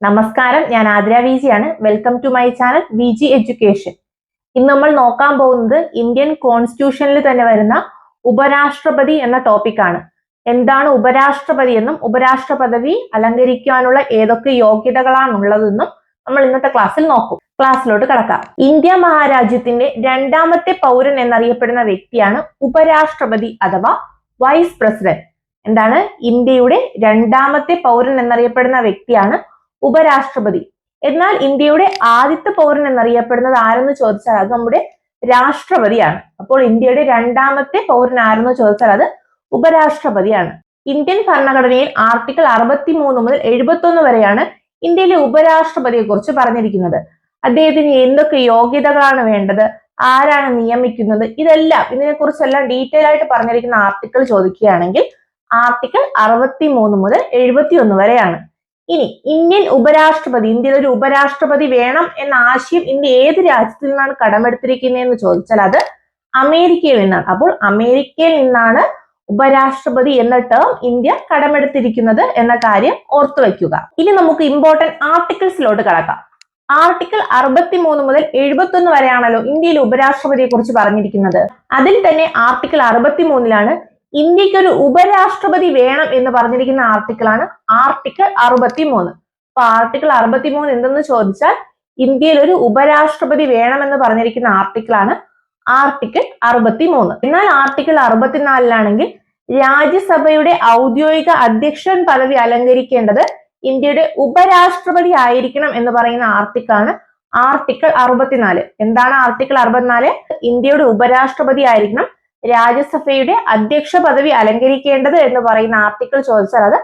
നമസ്കാരം, ഞാൻ ആതിര വിജി ആണ്. Welcome to my channel Viji Education. ഇന്ന് നമ്മൾ നോക്കാൻ പോകുന്നത് ഇന്ത്യൻ കോൺസ്റ്റിറ്റ്യൂഷനിൽ തന്നെ വരുന്ന ഉപരാഷ്ട്രപതി എന്ന ടോപ്പിക്കാണ്. എന്താണ് ഉപരാഷ്ട്രപതി എന്നും ഉപരാഷ്ട്ര പദവി അലങ്കരിക്കാനുള്ള ഏതൊക്കെ യോഗ്യതകളാണുള്ളതെന്നും നമ്മൾ ഇന്നത്തെ ക്ലാസ്സിൽ നോക്കും. ക്ലാസ്സിലോട്ട് കടക്കാം. ഇന്ത്യ മഹാരാജ്യത്തിന്റെ രണ്ടാമത്തെ പൗരൻ എന്നറിയപ്പെടുന്ന വ്യക്തിയാണ് ഉപരാഷ്ട്രപതി അഥവാ വൈസ് പ്രസിഡന്റ്. എന്താണ്? ഇന്ത്യയുടെ രണ്ടാമത്തെ പൗരൻ എന്നറിയപ്പെടുന്ന വ്യക്തിയാണ് ഉപരാഷ്ട്രപതി. എന്നാൽ ഇന്ത്യയുടെ ആദ്യത്തെ പൗരൻ എന്നറിയപ്പെടുന്നത് ആരെന്ന് ചോദിച്ചാൽ അത് നമ്മുടെ രാഷ്ട്രപതിയാണ്. അപ്പോൾ ഇന്ത്യയുടെ രണ്ടാമത്തെ പൗരൻ ആരെന്ന് ചോദിച്ചാൽ അത് ഉപരാഷ്ട്രപതിയാണ്. ഇന്ത്യൻ ഭരണഘടനയിൽ ആർട്ടിക്കിൾ 63 മുതൽ 71 വരെയാണ് ഇന്ത്യയിലെ ഉപരാഷ്ട്രപതിയെ കുറിച്ച് പറഞ്ഞിരിക്കുന്നത്. അദ്ദേഹത്തിന് എന്തൊക്കെ യോഗ്യതകളാണ് വേണ്ടത്, ആരാണ് നിയമിക്കുന്നത്, ഇതിനെക്കുറിച്ചെല്ലാം ഡീറ്റെയിൽ ആയിട്ട് പറഞ്ഞിരിക്കുന്ന ആർട്ടിക്കിൾ ചോദിക്കുകയാണെങ്കിൽ ആർട്ടിക്കിൾ 63 മുതൽ 71 വരെയാണ്. ഇനി ഇന്ത്യൻ ഉപരാഷ്ട്രപതി, ഇന്ത്യയിൽ ഒരു ഉപരാഷ്ട്രപതി വേണം എന്ന ആശയം ഇന്ത്യ ഏത് രാജ്യത്തിൽ നിന്നാണ് കടമെടുത്തിരിക്കുന്നതെന്ന് ചോദിച്ചാൽ അത് അമേരിക്കയിൽ നിന്നാണ്. അപ്പോൾ അമേരിക്കയിൽ നിന്നാണ് ഉപരാഷ്ട്രപതി എന്ന ടേം ഇന്ത്യ കടമെടുത്തിരിക്കുന്നത് എന്ന കാര്യം ഓർത്തു വയ്ക്കുക. ഇനി നമുക്ക് ഇമ്പോർട്ടന്റ് ആർട്ടിക്കിൾസിലോട്ട് കടക്കാം. ആർട്ടിക്കിൾ 63 മുതൽ 71 വരെയാണല്ലോ ഇന്ത്യയിൽ ഉപരാഷ്ട്രപതിയെ കുറിച്ച് പറഞ്ഞിരിക്കുന്നത്. അതിൽ തന്നെ ആർട്ടിക്കിൾ 63 ഇന്ത്യക്ക് ഒരു ഉപരാഷ്ട്രപതി വേണം എന്ന് പറഞ്ഞിരിക്കുന്ന ആർട്ടിക്കിളാണ് ആർട്ടിക്കിൾ 63. അപ്പൊ ആർട്ടിക്കിൾ 63 എന്തെന്ന് ചോദിച്ചാൽ ഇന്ത്യയിൽ ഒരു ഉപരാഷ്ട്രപതി വേണമെന്ന് പറഞ്ഞിരിക്കുന്ന ആർട്ടിക്കിളാണ് ആർട്ടിക്കിൾ 63. എന്നാൽ ആർട്ടിക്കിൾ 64 രാജ്യസഭയുടെ ഔദ്യോഗിക അധ്യക്ഷൻ പദവി അലങ്കരിക്കേണ്ടത് ഇന്ത്യയുടെ ഉപരാഷ്ട്രപതി ആയിരിക്കണം എന്ന് പറയുന്ന ആർട്ടിക്കിളാണ് ആർട്ടിക്കിൾ 64. എന്താണ് ആർട്ടിക്കിൾ 64? ഇന്ത്യയുടെ ഉപരാഷ്ട്രപതി ആയിരിക്കണം രാജ്യസഭയുടെ അധ്യക്ഷ പദവി അലങ്കരിക്കേണ്ടത് എന്ന് പറയുന്ന ആർട്ടിക്കിൾ ചോദിച്ചാൽ അത്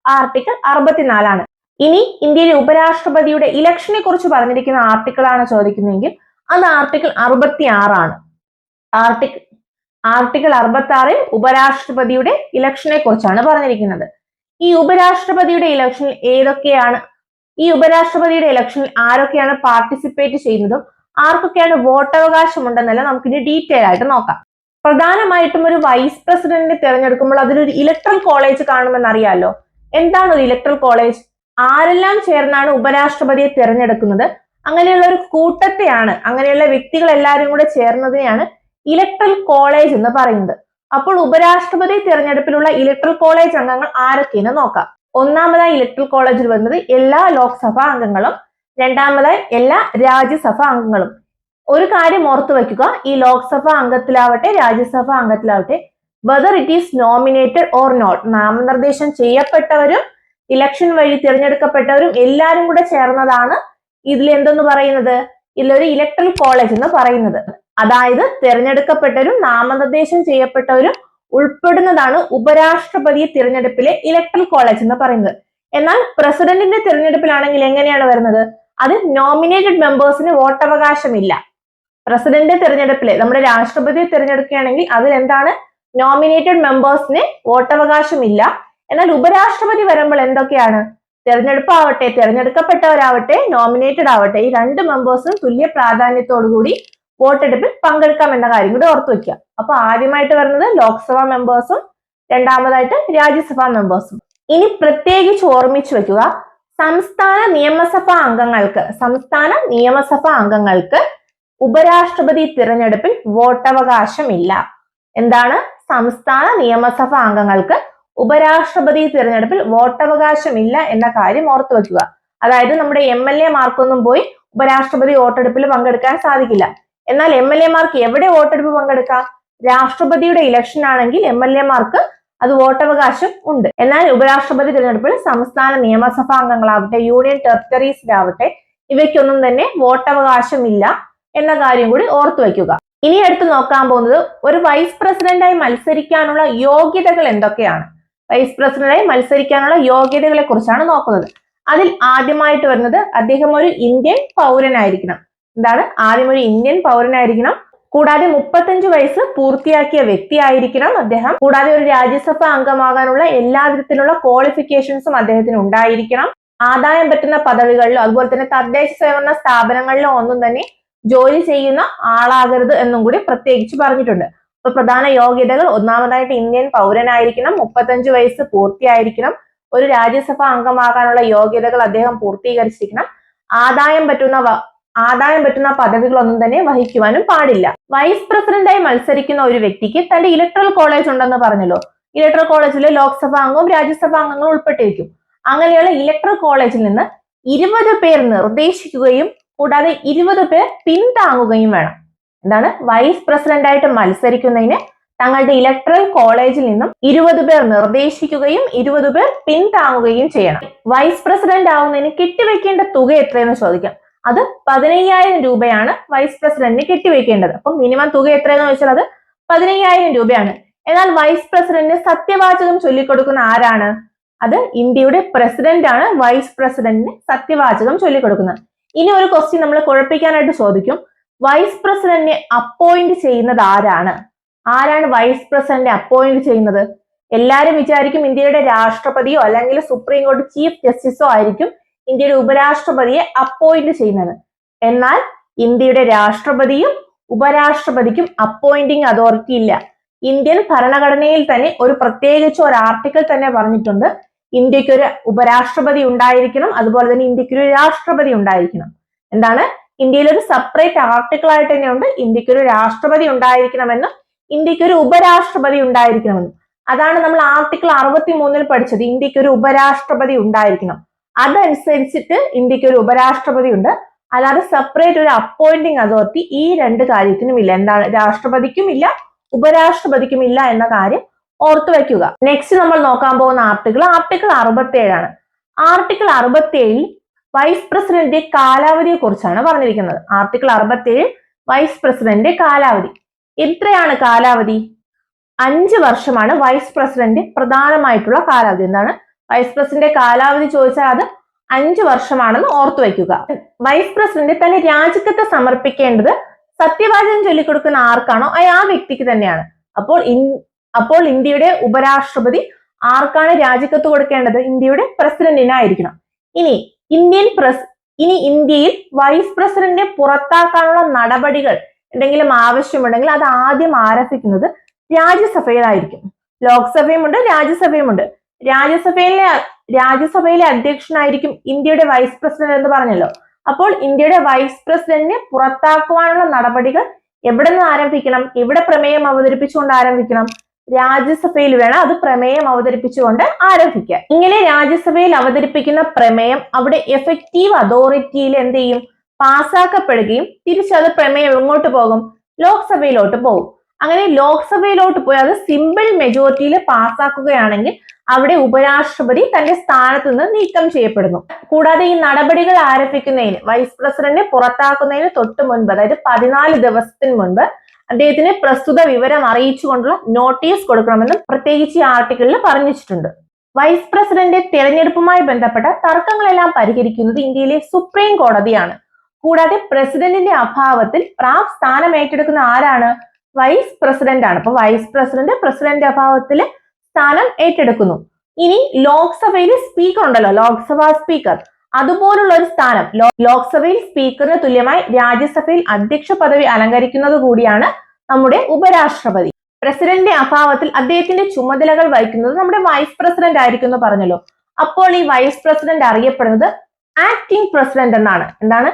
ആർട്ടിക്കിൾ 64. ഇനി ഇന്ത്യയിലെ ഉപരാഷ്ട്രപതിയുടെ ഇലക്ഷനെ കുറിച്ച് പറഞ്ഞിരിക്കുന്ന ആർട്ടിക്കിൾ ആണ് ചോദിക്കുന്നതെങ്കിൽ അത് ആർട്ടിക്കിൾ 66. ആർട്ടിക്കിൾ 66 ഉപരാഷ്ട്രപതിയുടെ ഇലക്ഷനെ കുറിച്ചാണ് പറഞ്ഞിരിക്കുന്നത്. ഈ ഉപരാഷ്ട്രപതിയുടെ ഇലക്ഷനിൽ ആരൊക്കെയാണ് പാർട്ടിസിപ്പേറ്റ് ചെയ്യുന്നതും ആർക്കൊക്കെയാണ് വോട്ടവകാശമുണ്ടെന്നെല്ലാം നമുക്കിനി ഡീറ്റെയിൽ ആയിട്ട് നോക്കാം. പ്രധാനമായിട്ടും ഒരു വൈസ് പ്രസിഡന്റിനെ തിരഞ്ഞെടുക്കുമ്പോൾ അതിലൊരു ഇലക്ട്രൽ കോളേജ് കാണുമെന്ന് അറിയാലോ. എന്താണ് ഒരു ഇലക്ട്രൽ കോളേജ്? ആരെല്ലാം ചേർന്നാണ് ഉപരാഷ്ട്രപതിയെ തിരഞ്ഞെടുക്കുന്നത്? അങ്ങനെയുള്ള ഒരു കൂട്ടത്തെയാണ്, അങ്ങനെയുള്ള വ്യക്തികൾ എല്ലാവരും കൂടെ ചേർന്നതിനെയാണ് ഇലക്ട്രൽ കോളേജ് എന്ന് പറയുന്നത്. അപ്പോൾ ഉപരാഷ്ട്രപതി തിരഞ്ഞെടുപ്പിലുള്ള ഇലക്ട്രൽ കോളേജ് അംഗങ്ങൾ ആരൊക്കെയെന്ന് നോക്കാം. ഒന്നാമതായി ഇലക്ട്രൽ കോളേജിൽ വരുന്നത് എല്ലാ ലോക്സഭാ അംഗങ്ങളും, രണ്ടാമതായി എല്ലാ രാജ്യസഭാ അംഗങ്ങളും. ഒരു കാര്യം ഓർത്തു വയ്ക്കുക, ഈ ലോക്സഭാ അംഗത്തിലാവട്ടെ രാജ്യസഭാ അംഗത്തിലാവട്ടെ whether it is nominated or not, നാമനിർദ്ദേശം ചെയ്യപ്പെട്ടവരും ഇലക്ഷൻ വഴി തിരഞ്ഞെടുക്കപ്പെട്ടവരും എല്ലാവരും കൂടെ ചേർന്നതാണ് ഇതിൽ എന്തെന്ന് പറയുന്നത്, ഇതിലൊരു ഇലക്ട്രൽ കോളേജ് എന്ന് പറയുന്നത്. അതായത് തിരഞ്ഞെടുക്കപ്പെട്ടവരും നാമനിർദ്ദേശം ചെയ്യപ്പെട്ടവരും ഉൾപ്പെടുന്നതാണ് ഉപരാഷ്ട്രപതി തിരഞ്ഞെടുപ്പിലെ ഇലക്ട്രൽ കോളേജ് എന്ന് പറയുന്നത്. എന്നാൽ പ്രസിഡന്റിന്റെ തിരഞ്ഞെടുപ്പിലാണെങ്കിൽ എങ്ങനെയാണ് വരുന്നത്? അത് നോമിനേറ്റഡ് മെമ്പേഴ്സിന് വോട്ടവകാശമില്ല. പ്രസിഡന്റ് തിരഞ്ഞെടുപ്പില് നമ്മുടെ രാഷ്ട്രപതിയെ തിരഞ്ഞെടുക്കുകയാണെങ്കിൽ അതിൽ എന്താണ്, നോമിനേറ്റഡ് മെമ്പേഴ്സിന് വോട്ടവകാശമില്ല. എന്നാൽ ഉപരാഷ്ട്രപതി വരുമ്പോൾ എന്തൊക്കെയാണ്, തിരഞ്ഞെടുപ്പാവട്ടെ തിരഞ്ഞെടുക്കപ്പെട്ടവരാവട്ടെ നോമിനേറ്റഡ് ആവട്ടെ ഈ രണ്ട് മെമ്പേഴ്സിനും തുല്യ പ്രാധാന്യത്തോടുകൂടി വോട്ടെടുപ്പിൽ പങ്കെടുക്കാം എന്ന കാര്യം കൂടി ഓർത്തു വയ്ക്കുക. അപ്പൊ ആദ്യമായിട്ട് വരുന്നത് ലോക്സഭാ മെമ്പേഴ്സും രണ്ടാമതായിട്ട് രാജ്യസഭാ മെമ്പേഴ്സും. ഇനി പ്രത്യേകിച്ച് ഓർമ്മിച്ചു വെക്കുക, സംസ്ഥാന നിയമസഭാ അംഗങ്ങൾക്ക് ഉപരാഷ്ട്രപതി തിരഞ്ഞെടുപ്പിൽ വോട്ടവകാശമില്ല. എന്താണ്? സംസ്ഥാന നിയമസഭാ അംഗങ്ങൾക്ക് ഉപരാഷ്ട്രപതി തിരഞ്ഞെടുപ്പിൽ വോട്ടവകാശമില്ല എന്ന കാര്യം ഓർത്തു വെക്കുക. അതായത് നമ്മുടെ MLA മാർക്കൊന്നും പോയി ഉപരാഷ്ട്രപതി വോട്ടെടുപ്പിൽ പങ്കെടുക്കാൻ സാധിക്കില്ല. എന്നാൽ MLA മാർക്ക് എവിടെ വോട്ടെടുപ്പ് പങ്കെടുക്കാം? രാഷ്ട്രപതിയുടെ ഇലക്ഷൻ ആണെങ്കിൽ MLA മാർക്ക് അത് വോട്ടവകാശം ഉണ്ട്. എന്നാൽ ഉപരാഷ്ട്രപതി തിരഞ്ഞെടുപ്പിൽ സംസ്ഥാന നിയമസഭാ അംഗങ്ങളാവട്ടെ യൂണിയൻ ടെറിട്ടറീസിലാവട്ടെ ഇവയ്ക്കൊന്നും തന്നെ വോട്ടവകാശമില്ല എന്ന കാര്യം കൂടി ഓർത്തു വയ്ക്കുക. ഇനി അടുത്ത് നോക്കാൻ പോകുന്നത് ഒരു വൈസ് പ്രസിഡന്റായി മത്സരിക്കാനുള്ള യോഗ്യതകൾ എന്തൊക്കെയാണ്. വൈസ് പ്രസിഡന്റായി മത്സരിക്കാനുള്ള യോഗ്യതകളെ കുറിച്ചാണ് നോക്കുന്നത്. അതിൽ ആദ്യമായിട്ട് വരുന്നത് അദ്ദേഹം ഒരു ഇന്ത്യൻ പൗരനായിരിക്കണം. ആദ്യം ഒരു ഇന്ത്യൻ പൗരനായിരിക്കണം. കൂടാതെ 35 വയസ്സ് പൂർത്തിയാക്കിയ വ്യക്തി ആയിരിക്കണം അദ്ദേഹം. കൂടാതെ ഒരു രാജ്യസഭാ അംഗമാകാനുള്ള എല്ലാ വിധത്തിലുള്ള ക്വാളിഫിക്കേഷൻസും അദ്ദേഹത്തിന് ഉണ്ടായിരിക്കണം. ആദായം പറ്റുന്ന പദവികളിലോ അതുപോലെ തന്നെ തദ്ദേശ സ്വയംഭരണ സ്ഥാപനങ്ങളിലോ ഒന്നും തന്നെ ജോലി ചെയ്യുന്ന ആളാകരുത് എന്നും കൂടി പ്രത്യേകിച്ച് പറഞ്ഞിട്ടുണ്ട്. അപ്പൊ പ്രധാന യോഗ്യതകൾ: ഒന്നാമതായിട്ട് ഇന്ത്യൻ പൗരനായിരിക്കണം, 35 വയസ്സ് പൂർത്തിയായിരിക്കണം, ഒരു രാജ്യസഭാ അംഗമാകാനുള്ള യോഗ്യതകൾ അദ്ദേഹം പൂർത്തീകരിച്ചിരിക്കണം. ആദായം പറ്റുന്ന പദവികളൊന്നും തന്നെ വഹിക്കുവാനും പാടില്ല. വൈസ് പ്രസിഡന്റായി മത്സരിക്കുന്ന ഒരു വ്യക്തിക്ക് തന്റെ ഇലക്ട്രൽ കോളേജ് ഉണ്ടെന്ന് പറഞ്ഞല്ലോ. ഇലക്ട്രൽ കോളേജിൽ ലോക്സഭാ അംഗവും രാജ്യസഭാ അംഗങ്ങളും ഉൾപ്പെട്ടിരിക്കും. അങ്ങനെയുള്ള ഇലക്ട്രൽ കോളേജിൽ നിന്ന് 20 പേർ നിർദ്ദേശിക്കുകയും കൂടാതെ 20 പേർ പിന്താങ്ങുകയും വേണം. എന്താണ്? വൈസ് പ്രസിഡന്റായിട്ട് മത്സരിക്കുന്നതിന് തങ്ങളുടെ ഇലക്ട്രൽ കോളേജിൽ നിന്നും 20 പേർ നിർദ്ദേശിക്കുകയും 20 പേർ പിന്താങ്ങുകയും ചെയ്യണം. വൈസ് പ്രസിഡന്റ് ആവുന്നതിന് കെട്ടിവെക്കേണ്ട തുക എത്രയെന്ന് ചോദിക്കാം. അത് 15,000 രൂപയാണ് വൈസ് പ്രസിഡന്റിന് കെട്ടിവെക്കേണ്ടത്. അപ്പൊ മിനിമം തുക എത്രയെന്ന് ചോദിച്ചാൽ അത് 15,000 രൂപയാണ്. എന്നാൽ വൈസ് പ്രസിഡന്റിന് സത്യവാചകം ചൊല്ലിക്കൊടുക്കുന്ന ആരാണ്? അത് ഇന്ത്യയുടെ പ്രസിഡന്റ് ആണ് വൈസ് പ്രസിഡന്റിന് സത്യവാചകം ചൊല്ലിക്കൊടുക്കുന്നത്. ഇനി ഒരു ക്വസ്റ്റ്യൻ നമ്മൾ കുഴപ്പിക്കാനായിട്ട് ചോദിക്കും. വൈസ് പ്രസിഡന്റിനെ അപ്പോയിന്റ് ചെയ്യുന്നത് ആരാണ്? ആരാണ് വൈസ് പ്രസിഡന്റിനെ അപ്പോയിന്റ് ചെയ്യുന്നത്? എല്ലാവരും വിചാരിക്കും ഇന്ത്യയുടെ രാഷ്ട്രപതിയോ അല്ലെങ്കിൽ സുപ്രീം കോടതി ചീഫ് ജസ്റ്റിസോ ആയിരിക്കും ഇന്ത്യയുടെ ഉപരാഷ്ട്രപതിയെ അപ്പോയിന്റ് ചെയ്യുന്നത്. എന്നാൽ ഇന്ത്യയുടെ രാഷ്ട്രപതിയും ഉപരാഷ്ട്രപതിക്കും അപ്പോയിന്റിംഗ് അതോറിറ്റി ഇല്ല. ഇന്ത്യൻ ഭരണഘടനയിൽ തന്നെ പ്രത്യേകിച്ച് ഒരു ആർട്ടിക്കിൾ തന്നെ പറഞ്ഞിട്ടുണ്ട്, ഇന്ത്യക്കൊരു ഉപരാഷ്ട്രപതി ഉണ്ടായിരിക്കണം, അതുപോലെ തന്നെ ഇന്ത്യക്കൊരു രാഷ്ട്രപതി ഉണ്ടായിരിക്കണം. എന്താണ്? ഇന്ത്യയിൽ ഒരു സെപ്പറേറ്റ് ആർട്ടിക്കിൾ ആയിട്ട് തന്നെ ഉണ്ട്, ഇന്ത്യക്കൊരു രാഷ്ട്രപതി ഉണ്ടായിരിക്കണമെന്നും ഇന്ത്യക്കൊരു ഉപരാഷ്ട്രപതി ഉണ്ടായിരിക്കണമെന്നും. അതാണ് നമ്മൾ ആർട്ടിക്കിൾ 63 പഠിച്ചത്, ഇന്ത്യക്കൊരു ഉപരാഷ്ട്രപതി ഉണ്ടായിരിക്കണം. അതനുസരിച്ചിട്ട് ഇന്ത്യക്ക് ഒരു ഉപരാഷ്ട്രപതി ഉണ്ട്. അല്ലാതെ സെപ്പറേറ്റ് ഒരു അപ്പോയിന്റിംഗ് അതോറിറ്റി ഈ രണ്ട് കാര്യത്തിനും ഇല്ല. എന്താണ്? രാഷ്ട്രപതിക്കും ഇല്ല, ഉപരാഷ്ട്രപതിക്കും ഇല്ല എന്ന കാര്യം ഓർത്തു വയ്ക്കുക. നെക്സ്റ്റ് നമ്മൾ നോക്കാൻ പോകുന്ന ആർട്ടിക്കിൾ 67 ആണ്. ആർട്ടിക്കിൾ 67 വൈസ് പ്രസിഡന്റ് കാലാവധിയെ കുറിച്ചാണ് പറഞ്ഞിരിക്കുന്നത്. ആർട്ടിക്കിൾ 67 വൈസ് പ്രസിഡന്റ് കാലാവധി. എത്രയാണ് കാലാവധി? 5 വർഷമാണ് വൈസ് പ്രസിഡന്റ് പ്രധാനമായിട്ടുള്ള കാലാവധി. എന്താണ്? വൈസ് പ്രസിഡന്റ് കാലാവധി ചോദിച്ചാൽ അത് 5 വർഷമാണെന്ന് ഓർത്തു വയ്ക്കുക. വൈസ് പ്രസിഡന്റ് തന്റെ രാജിക്കത്ത് സമർപ്പിക്കേണ്ടത് സത്യവാചകം ചൊല്ലിക്കൊടുക്കുന്ന ആർക്കാണോ ആ വ്യക്തിക്ക് തന്നെയാണ്. അപ്പോൾ ഇന്ത്യയുടെ ഉപരാഷ്ട്രപതി ആർക്കാണ് രാജിക്കത്ത് കൊടുക്കേണ്ടത്? ഇന്ത്യയുടെ പ്രസിഡന്റിനായിരിക്കണം. ഇനി ഇന്ത്യയിൽ വൈസ് പ്രസിഡന്റിനെ പുറത്താക്കാനുള്ള നടപടികൾ എന്തെങ്കിലും ആവശ്യമുണ്ടെങ്കിൽ അത് ആദ്യം ആരംഭിക്കുന്നത് രാജ്യസഭയിലായിരിക്കും. ലോക്സഭയുമുണ്ട്, രാജ്യസഭയുമുണ്ട്. രാജ്യസഭയിലെ അധ്യക്ഷനായിരിക്കും ഇന്ത്യയുടെ വൈസ് പ്രസിഡന്റ് എന്ന് പറഞ്ഞല്ലോ. അപ്പോൾ ഇന്ത്യയുടെ വൈസ് പ്രസിഡന്റിനെ പുറത്താക്കുവാനുള്ള നടപടികൾ എവിടെ നിന്ന് ആരംഭിക്കണം? എവിടെ പ്രമേയം അവതരിപ്പിച്ചുകൊണ്ട് ആരംഭിക്കണം? രാജ്യസഭയിൽ വേണം അത് പ്രമേയം അവതരിപ്പിച്ചുകൊണ്ട് ആരംഭിക്കാൻ. ഇങ്ങനെ രാജ്യസഭയിൽ അവതരിപ്പിക്കുന്ന പ്രമേയം അവിടെ എഫക്റ്റീവ് അതോറിറ്റിയിൽ എന്ത് ചെയ്യും? പാസ്സാക്കപ്പെടുകയും തിരിച്ചത് പ്രമേയം എങ്ങോട്ട് പോകും? ലോക്സഭയിലോട്ട് പോകും. അങ്ങനെ ലോക്സഭയിലോട്ട് പോയി അത് സിമ്പിൾ മെജോറിറ്റിയിൽ പാസ്സാക്കുകയാണെങ്കിൽ അവിടെ ഉപരാഷ്ട്രപതി തന്റെ സ്ഥാനത്ത് നിന്ന് നീക്കം ചെയ്യപ്പെടുന്നു. കൂടാതെ ഈ നടപടികൾ ആരംഭിക്കുന്നതിന് വൈസ് പ്രസിഡന്റിനെ പുറത്താക്കുന്നതിന് തൊട്ട് മുൻപ്, അതായത് 14 ദിവസത്തിന് മുൻപ് അദ്ദേഹത്തിന് പ്രസ്തുത വിവരം അറിയിച്ചുകൊണ്ടുള്ള നോട്ടീസ് കൊടുക്കണമെന്നും പ്രത്യേകിച്ച് ഈ ആർട്ടിക്കിളിൽ പറഞ്ഞിട്ടുണ്ട്. വൈസ് പ്രസിഡന്റ് തെരഞ്ഞെടുപ്പുമായി ബന്ധപ്പെട്ട തർക്കങ്ങളെല്ലാം പരിഹരിക്കുന്നത് ഇന്ത്യയിലെ സുപ്രീം കോടതിയാണ്. കൂടാതെ പ്രസിഡന്റിന്റെ അഭാവത്തിൽ സ്ഥാനം ഏറ്റെടുക്കുന്ന ആരാണ്? വൈസ് പ്രസിഡന്റ് ആണ്. അപ്പൊ വൈസ് പ്രസിഡന്റ് അഭാവത്തിൽ സ്ഥാനം ഏറ്റെടുക്കുന്നു. ഇനി ലോക്സഭയിൽ സ്പീക്കർ ഉണ്ടല്ലോ, ലോക്സഭാ സ്പീക്കർ, അതുപോലുള്ള ഒരു സ്ഥാനം ലോക്സഭയിൽ സ്പീക്കറിന് തുല്യമായി രാജ്യസഭയിൽ അധ്യക്ഷ പദവി അലങ്കരിക്കുന്നത് കൂടിയാണ് നമ്മുടെ ഉപരാഷ്ട്രപതി. പ്രസിഡന്റിന്റെ അഭാവത്തിൽ അദ്ദേഹത്തിന്റെ ചുമതലകൾ വഹിക്കുന്നത് നമ്മുടെ വൈസ് പ്രസിഡന്റ് ആയിരിക്കും എന്ന് പറഞ്ഞല്ലോ. അപ്പോൾ ഈ വൈസ് പ്രസിഡന്റ് അറിയപ്പെടുന്നത് ആക്ടിംഗ് പ്രസിഡന്റ് എന്നാണ്. എന്താണ്?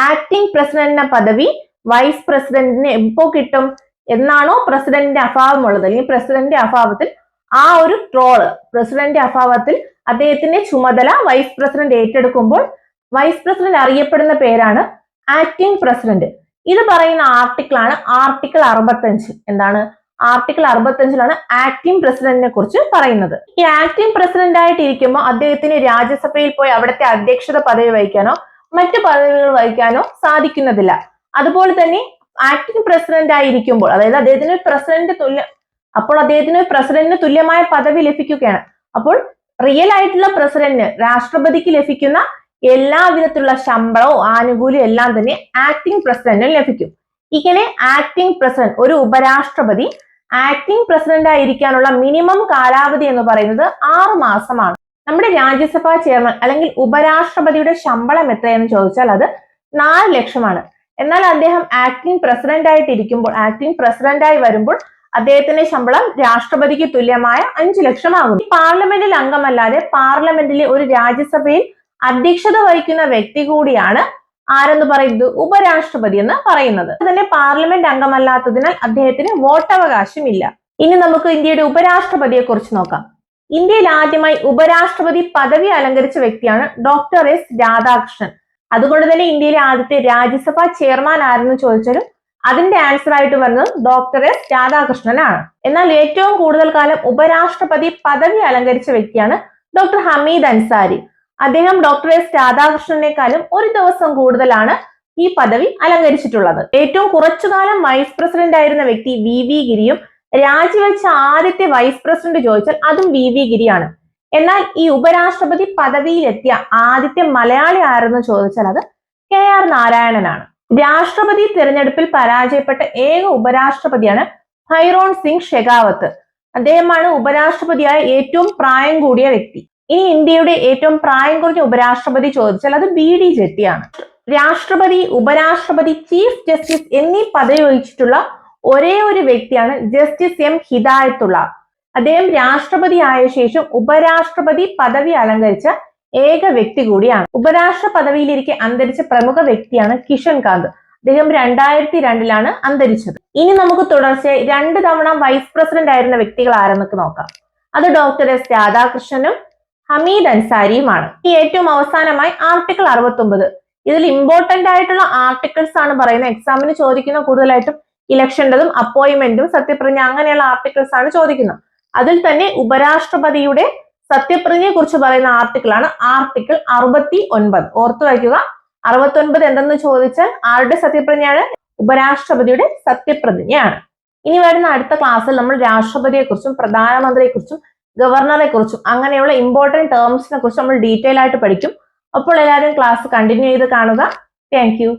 ആക്ടിംഗ് പ്രസിഡന്റിന്റെ പദവി വൈസ് പ്രസിഡന്റിന് എപ്പോ കിട്ടും? എന്നാണോ പ്രസിഡന്റിന്റെ അഭാവം ഉള്ളത്, അല്ലെങ്കിൽ പ്രസിഡന്റിന്റെ അഭാവത്തിൽ ആ ഒരു ട്രോള്, പ്രസിഡന്റിന്റെ അഭാവത്തിൽ അദ്ദേഹത്തിന്റെ ചുമതല വൈസ് പ്രസിഡന്റ് ഏറ്റെടുക്കുമ്പോൾ വൈസ് പ്രസിഡന്റ് അറിയപ്പെടുന്ന പേരാണ് ആക്ടിംഗ് പ്രസിഡന്റ്. ഇത് പറയുന്ന ആർട്ടിക്കിളാണ് ആർട്ടിക്കിൾ 65. എന്താണ്? ആർട്ടിക്കിൾ 65ലാണ് ആക്ടിംഗ് പ്രസിഡന്റിനെ കുറിച്ച് പറയുന്നത്. ഈ ആക്ടിംഗ് പ്രസിഡന്റ് ആയിട്ട് ഇരിക്കുമ്പോൾ അദ്ദേഹത്തിന് രാജ്യസഭയിൽ പോയി അവിടുത്തെ അധ്യക്ഷത പദവി വഹിക്കാനോ മറ്റു പദവികൾ വഹിക്കാനോ സാധിക്കുന്നതില്ല. അതുപോലെ തന്നെ ആക്ടിംഗ് പ്രസിഡന്റ് ആയിരിക്കുമ്പോൾ, അതായത് അദ്ദേഹത്തിന് പ്രസിഡന്റിന് തുല്യമായ പദവി ലഭിക്കുകയാണ്. അപ്പോൾ റിയൽ ആയിട്ടുള്ള പ്രസിഡന്റിന്, രാഷ്ട്രപതിക്ക് ലഭിക്കുന്ന എല്ലാ വിധത്തിലുള്ള ശമ്പളവും ആനുകൂല്യം എല്ലാം തന്നെ ആക്ടിംഗ് പ്രസിഡന്റിന് ലഭിക്കും. ഇങ്ങനെ ആക്ടിംഗ് പ്രസിഡന്റ്, ഒരു ഉപരാഷ്ട്രപതി ആക്ടിംഗ് പ്രസിഡന്റ് ആയിരിക്കാനുള്ള മിനിമം കാലാവധി എന്ന് പറയുന്നത് 6 മാസമാണ്. നമ്മുടെ രാജ്യസഭാ ചെയർമാൻ അല്ലെങ്കിൽ ഉപരാഷ്ട്രപതിയുടെ ശമ്പളം എത്രയെന്ന് ചോദിച്ചാൽ അത് 4 ലക്ഷമാണ്. എന്നാൽ അദ്ദേഹം ആക്ടിംഗ് പ്രസിഡന്റ് ആയിട്ട് ഇരിക്കുമ്പോൾ, ആക്ടിംഗ് പ്രസിഡന്റ് ആയി വരുമ്പോൾ അദ്ദേഹത്തിന്റെ ശമ്പളം രാഷ്ട്രപതിക്ക് തുല്യമായ 5 ലക്ഷമാകുന്നു. പാർലമെന്റിൽ അംഗമല്ലാതെ പാർലമെന്റിലെ ഒരു രാജ്യസഭയിൽ അധ്യക്ഷത വഹിക്കുന്ന വ്യക്തി കൂടിയാണ് ആരെന്ന് പറയുന്നത്? ഉപരാഷ്ട്രപതി എന്ന് പറയുന്നത്. തന്നെ പാർലമെന്റ് അംഗമല്ലാത്തതിനാൽ അദ്ദേഹത്തിന് വോട്ടവകാശമില്ല. ഇനി നമുക്ക് ഇന്ത്യയുടെ ഉപരാഷ്ട്രപതിയെ കുറിച്ച് നോക്കാം. ഇന്ത്യയിൽ ആദ്യമായി ഉപരാഷ്ട്രപതി പദവി അലങ്കരിച്ച വ്യക്തിയാണ് ഡോക്ടർ എസ് രാധാകൃഷ്ണൻ. അതുകൊണ്ട് തന്നെ ഇന്ത്യയിലെ ആദ്യത്തെ രാജ്യസഭാ ചെയർമാൻ ആരെന്ന് ചോദിച്ചാലും അതിന്റെ ആൻസർ ആയിട്ട് വരുന്നത് ഡോക്ടർ എസ് രാധാകൃഷ്ണനാണ്. എന്നാൽ ഏറ്റവും കൂടുതൽ കാലം ഉപരാഷ്ട്രപതി പദവി അലങ്കരിച്ച വ്യക്തിയാണ് ഡോക്ടർ ഹമീദ് അൻസാരി. അദ്ദേഹം ഡോക്ടർ എസ് രാധാകൃഷ്ണനേക്കാളും ഒരു ദിവസം കൂടുതലാണ് ഈ പദവി അലങ്കരിച്ചിട്ടുള്ളത്. ഏറ്റവും കുറച്ചുകാലം വൈസ് പ്രസിഡന്റ് ആയിരുന്ന വ്യക്തി വി ഗിരിയും രാജിവെച്ച ആദ്യത്തെ വൈസ് പ്രസിഡന്റ് ചോദിച്ചാൽ അതും വി ഗിരിയാണ്. എന്നാൽ ഈ ഉപരാഷ്ട്രപതി പദവിയിലെത്തിയ ആദ്യത്തെ മലയാളി ആരെന്ന് ചോദിച്ചാൽ അത് KR നാരായണനാണ്. രാഷ്ട്രപതി തിരഞ്ഞെടുപ്പിൽ പരാജയപ്പെട്ട ഏക ഉപരാഷ്ട്രപതിയാണ് ഭൈരോൺ സിംഗ് ഷെഖാവത്ത്. അദ്ദേഹമാണ് ഉപരാഷ്ട്രപതിയായ ഏറ്റവും പ്രായം കൂടിയ വ്യക്തി. ഇനി ഇന്ത്യയുടെ ഏറ്റവും പ്രായം കുറഞ്ഞ ഉപരാഷ്ട്രപതി ചോദിച്ചാൽ അത് BD ജെട്ടിയാണ്. രാഷ്ട്രപതി, ഉപരാഷ്ട്രപതി, ചീഫ് ജസ്റ്റിസ് എന്നീ പദവി വഹിച്ചിട്ടുള്ള ഒരേ ഒരു വ്യക്തിയാണ് ജസ്റ്റിസ് M ഹിദായത്തുള്ള. അദ്ദേഹം രാഷ്ട്രപതി ആയ ശേഷം ഉപരാഷ്ട്രപതി പദവി അലങ്കരിച്ച ഏക വ്യക്തി കൂടിയാണ്. ഉപരാഷ്ട്ര പദവിയിലിരിക്കെ അന്തരിച്ച പ്രമുഖ വ്യക്തിയാണ് കിഷൻ കാന്ത്. അദ്ദേഹം 2002 അന്തരിച്ചത്. ഇനി നമുക്ക് തുടർച്ചയായി 2 തവണ വൈസ് പ്രസിഡന്റ് ആയിരുന്ന വ്യക്തികൾ ആരെന്നൊക്കെ നോക്കാം. അത് ഡോക്ടർ എസ് രാധാകൃഷ്ണനും ഹമീദ് അൻസാരിയുമാണ്. ഈ ഏറ്റവും അവസാനമായി ആർട്ടിക്കിൾ 69. ഇതിൽ ഇമ്പോർട്ടന്റ് ആയിട്ടുള്ള ആർട്ടിക്കിൾസ് ആണ് പറയുന്നത്. എക്സാമിന് ചോദിക്കുന്ന കൂടുതലായിട്ടും ഇലക്ഷൻ്റെതും അപ്പോയിന്റ്മെന്റും സത്യപ്രതിജ്ഞ അങ്ങനെയുള്ള ആർട്ടിക്കിൾസ് ആണ് ചോദിക്കുന്നത്. അതിൽ തന്നെ ഉപരാഷ്ട്രപതിയുടെ സത്യപ്രതിജ്ഞയെ കുറിച്ച് പറയുന്ന ആർട്ടിക്കിളാണ് ആർട്ടിക്കിൾ 69. ഓർത്തു വയ്ക്കുക. 69 എന്തെന്ന് ചോദിച്ചാൽ ആരുടെ സത്യപ്രതിജ്ഞയാണ്? ഉപരാഷ്ട്രപതിയുടെ സത്യപ്രതിജ്ഞയാണ്. ഇനി വരുന്ന അടുത്ത ക്ലാസ്സിൽ നമ്മൾ രാഷ്ട്രപതിയെ കുറിച്ചും പ്രധാനമന്ത്രിയെ കുറിച്ചും ഗവർണറെ കുറിച്ചും അങ്ങനെയുള്ള ഇമ്പോർട്ടന്റ് ടേംസിനെ കുറിച്ച് നമ്മൾ ഡീറ്റെയിൽ ആയിട്ട് പഠിക്കും. അപ്പോൾ എല്ലാവരും ക്ലാസ് കണ്ടിന്യൂ ചെയ്ത് കാണുക. Thank you.